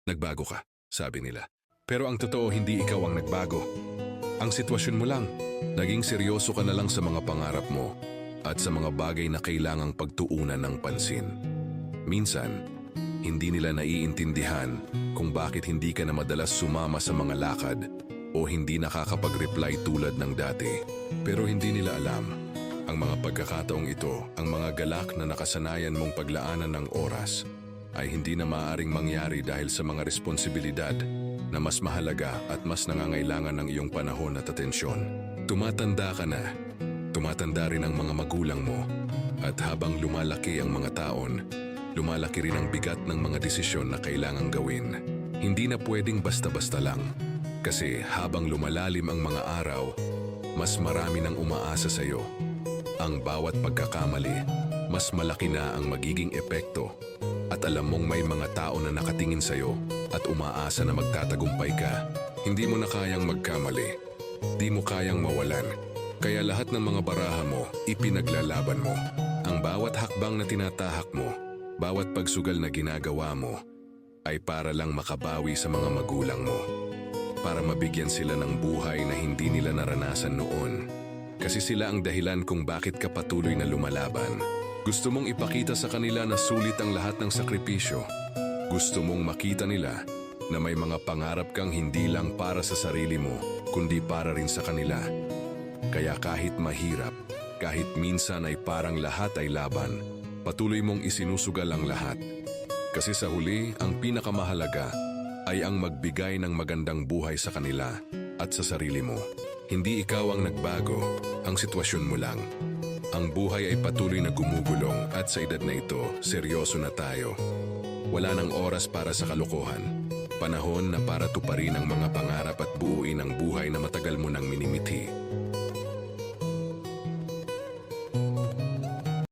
Nagbago ka, sabi nila. Pero ang totoo, hindi ikaw ang nagbago. Ang sitwasyon mo lang. Naging seryoso ka na lang sa mga pangarap mo at sa mga bagay na kailangang pagtuunan ng pansin. Minsan, hindi nila naiintindihan kung bakit hindi ka na madalas sumama sa mga lakad o hindi nakakapag-reply tulad ng dati. Pero hindi nila alam, ang mga pagkakataong ito, ang mga galak na nakasanayan mong paglaanan ng oras, ay hindi na maaaring mangyari dahil sa mga responsibilidad na mas mahalaga at mas nangangailangan ng iyong panahon at atensyon. Tumatanda ka na, tumatanda rin ang mga magulang mo, at habang lumalaki ang mga taon, lumalaki rin ang bigat ng mga desisyon na kailangang gawin. Hindi na pwedeng basta-basta lang, kasi habang lumalalim ang mga araw, mas marami nang umaasa sa iyo. Ang bawat pagkakamali, mas malaki na ang magiging epekto. At alam mong may mga tao na nakatingin sa iyo at umaasa na magtatagumpay ka. Hindi mo na kayang magkamali. Di mo kayang mawalan. Kaya lahat ng mga baraha mo, ipinaglalaban mo. Ang bawat hakbang na tinatahak mo, bawat pagsugal na ginagawa mo, ay para lang makabawi sa mga magulang mo. Para mabigyan sila ng buhay na hindi nila naranasan noon. Kasi sila ang dahilan kung bakit ka patuloy na lumalaban. Gusto mong ipakita sa kanila na sulit ang lahat ng sakripisyo. Gusto mong makita nila na may mga pangarap kang hindi lang para sa sarili mo, kundi para rin sa kanila. Kaya kahit mahirap, kahit minsan ay parang lahat ay laban, patuloy mong isinusugal ang lahat. Kasi sa huli, ang pinakamahalaga ay ang magbigay ng magandang buhay sa kanila at sa sarili mo. Hindi ikaw ang nagbago, ang sitwasyon mo lang. Ang buhay ay patuloy na gumugulong at sa edad na ito, seryoso na tayo. Wala nang oras para sa kalokohan. Panahon na para tuparin ang mga pangarap at buuin ang buhay na matagal mo